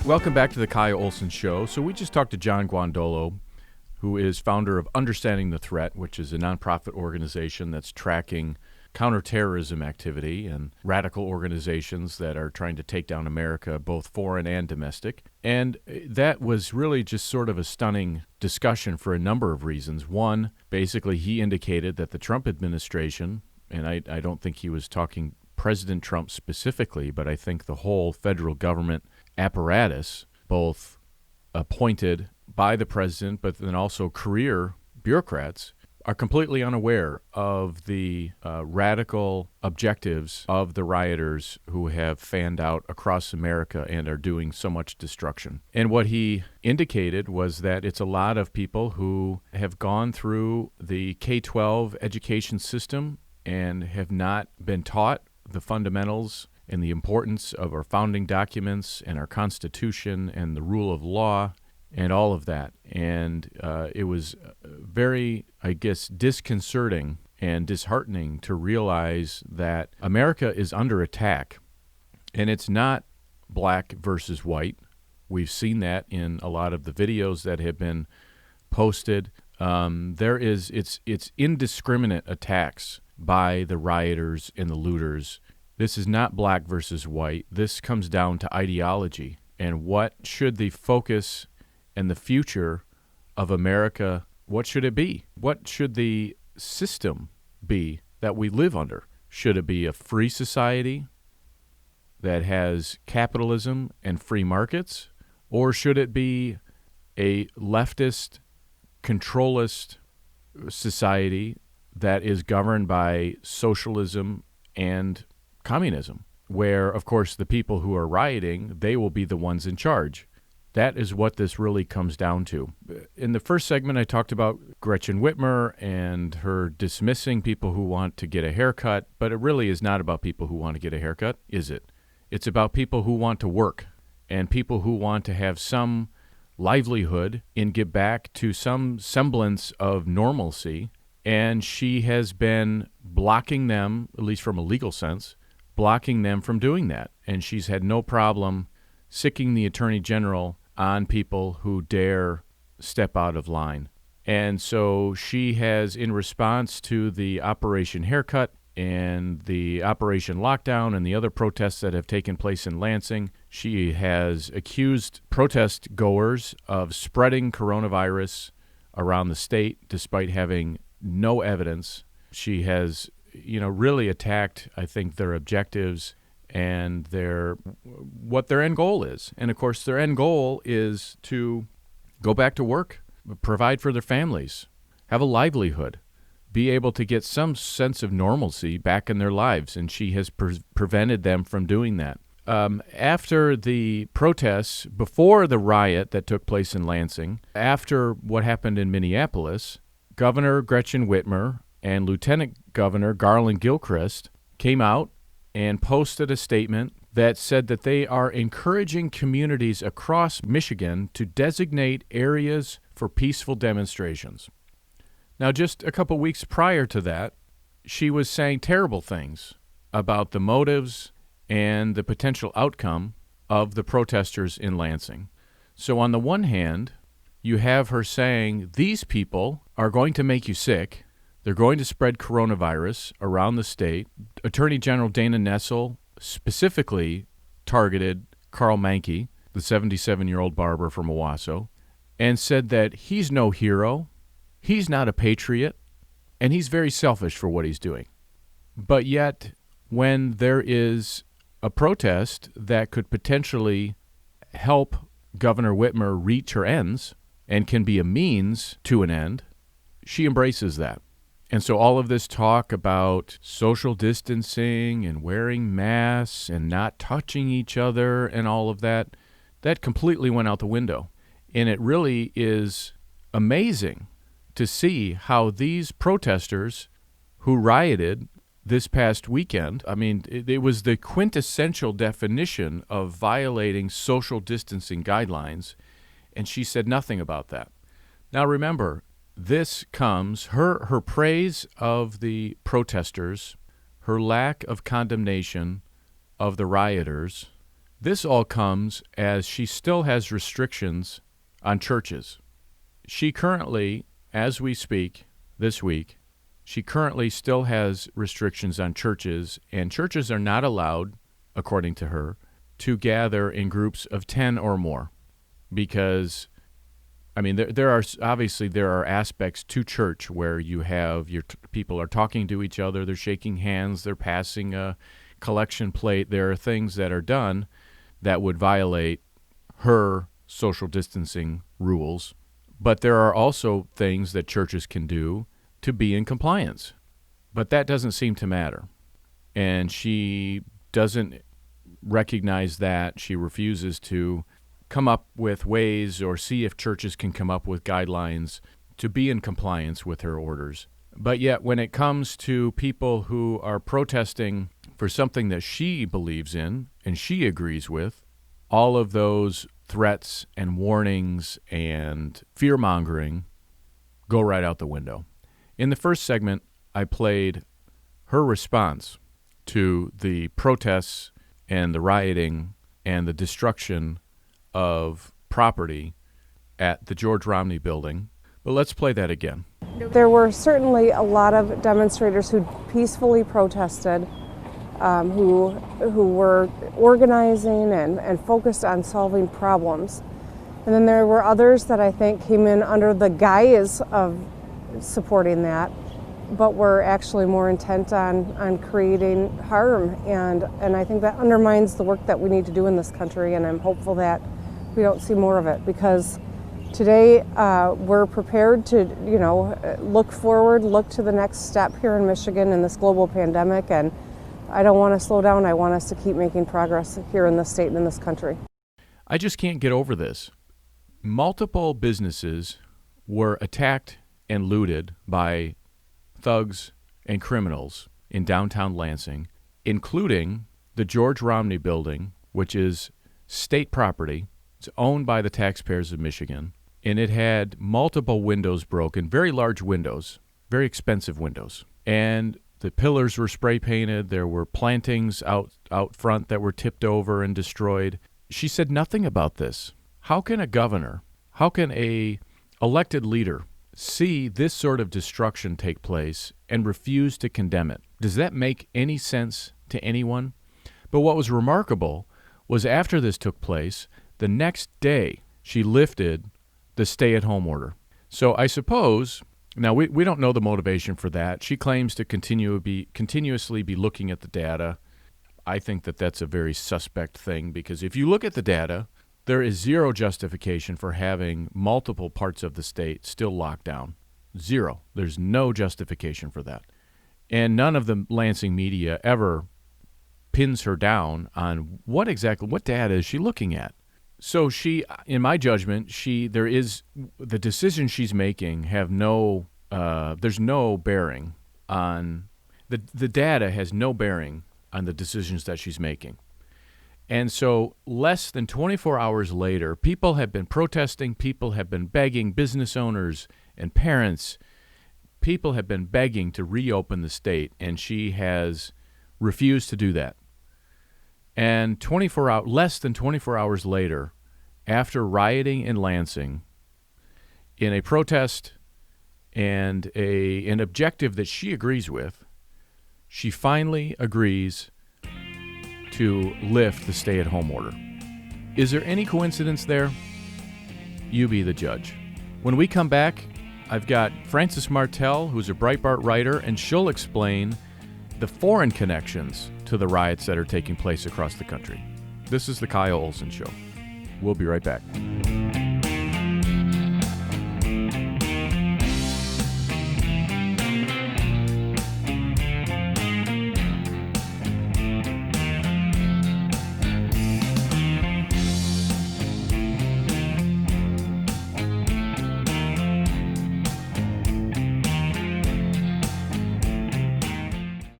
Welcome back to the Kyle Olson Show. So we just talked to John Guandolo, who is founder of Understanding the Threat, which is a nonprofit organization that's tracking counterterrorism activity and radical organizations that are trying to take down America, both foreign and domestic. And that was really just sort of a stunning discussion for a number of reasons. One, basically he indicated that the Trump administration, and I don't think he was talking President Trump specifically, but I think the whole federal government apparatus, both appointed by the president, but then also career bureaucrats, are completely unaware of the radical objectives of the rioters who have fanned out across America and are doing so much destruction. And what he indicated was that it's a lot of people who have gone through the K-12 education system and have not been taught the fundamentals and the importance of our founding documents and our Constitution and the rule of law and all of that. And it was very, I guess, disconcerting and disheartening to realize that America is under attack. And it's not black versus white. We've seen that in a lot of the videos that have been posted. It's indiscriminate attacks by the rioters and the looters. This is not black versus white. This comes down to ideology and what should the focus and the future of America, what should it be? What should the system be that we live under? Should it be a free society that has capitalism and free markets? Or should it be a leftist, controlist society that is governed by socialism and communism, where, of course, the people who are rioting, they will be the ones in charge? That is what this really comes down to. In the first segment, I talked about Gretchen Whitmer and her dismissing people who want to get a haircut, but it really is not about people who want to get a haircut, is it? It's about people who want to work and people who want to have some livelihood and get back to some semblance of normalcy. And she has been blocking them, at least from a legal sense, blocking them from doing that. And she's had no problem sicking the Attorney General on people who dare step out of line. And so she has, in response to the Operation Haircut and the Operation Lockdown and the other protests that have taken place in Lansing, she has accused protest goers of spreading coronavirus around the state despite having no evidence. She has, really attacked, I think, their objectives and what their end goal is. And of course, their end goal is to go back to work, provide for their families, have a livelihood, be able to get some sense of normalcy back in their lives. And she has prevented them from doing that. After the protests, before the riot that took place in Lansing, after what happened in Minneapolis, Governor Gretchen Whitmer and Lieutenant Governor Garland Gilchrist came out and posted a statement that said that they are encouraging communities across Michigan to designate areas for peaceful demonstrations. Now, just a couple weeks prior to that, she was saying terrible things about the motives and the potential outcome of the protesters in Lansing. So on the one hand, you have her saying these people are going to make you sick. They're going to spread coronavirus around the state. Attorney General Dana Nessel specifically targeted Carl Mankey, the 77-year-old barber from Owasso, and said that he's no hero, he's not a patriot, and he's very selfish for what he's doing. But yet, when there is a protest that could potentially help Governor Whitmer reach her ends and can be a means to an end, she embraces that. And so all of this talk about social distancing and wearing masks and not touching each other and all of that, that completely went out the window. And it really is amazing to see how these protesters who rioted this past weekend, I mean, it was the quintessential definition of violating social distancing guidelines, and she said nothing about that. Now remember, this comes, her praise of the protesters, her lack of condemnation of the rioters, This all comes as she still has restrictions on churches. She currently, as we speak this week, she currently still has restrictions on churches, and churches are not allowed, according to her, to gather in groups of 10 or more. Because, I mean, there are aspects to church where you have people are talking to each other, they're shaking hands, they're passing a collection plate. There are things that are done that would violate her social distancing rules. But there are also things that churches can do to be in compliance. But that doesn't seem to matter. And she doesn't recognize that. She refuses to come up with ways or see if churches can come up with guidelines to be in compliance with her orders. But yet, when it comes to people who are protesting for something that she believes in and she agrees with, all of those threats and warnings and fear-mongering go right out the window. In the first segment, I played her response to the protests and the rioting and the destruction of property at the George Romney building. But let's play that again. There were certainly a lot of demonstrators who peacefully protested, who were organizing and focused on solving problems. And then there were others that I think came in under the guise of supporting that, but were actually more intent on creating harm. And I think that undermines the work that we need to do in this country, and I'm hopeful that we don't see more of it, because today we're prepared to, look forward, look to the next step here in Michigan in this global pandemic, and I don't want to slow down. I want us to keep making progress here in this state and in this country. I just can't get over this. Multiple businesses were attacked and looted by thugs and criminals in downtown Lansing, including the George Romney building, which is state property. It's owned by the taxpayers of Michigan, and it had multiple windows broken, very large windows, very expensive windows. And the pillars were spray painted. There were plantings out front that were tipped over and destroyed. She said nothing about this. How can a governor, how can a elected leader see this sort of destruction take place and refuse to condemn it? Does that make any sense to anyone? But what was remarkable was after this took place, the next day she lifted the stay-at-home order. So I suppose, now we don't know the motivation for that. She claims to continuously be looking at the data. I think that that's a very suspect thing, because if you look at the data, there is zero justification for having multiple parts of the state still locked down. Zero. There's no justification for that. And none of the Lansing media ever pins her down on what data is she looking at. So she, in my judgment, the decisions she's making have there's no bearing on, the data has no bearing on the decisions that she's making. And so less than 24 hours later, people have been protesting, people have been begging, business owners and parents, people have been begging to reopen the state, and she has refused to do that. And less than 24 hours later, after rioting in Lansing, in a protest and an objective that she agrees with, she finally agrees to lift the stay-at-home order. Is there any coincidence there? You be the judge. When we come back, I've got Frances Martell, who's a Breitbart writer, and she'll explain the foreign connections to the riots that are taking place across the country. This is the Kyle Olson Show. We'll be right back.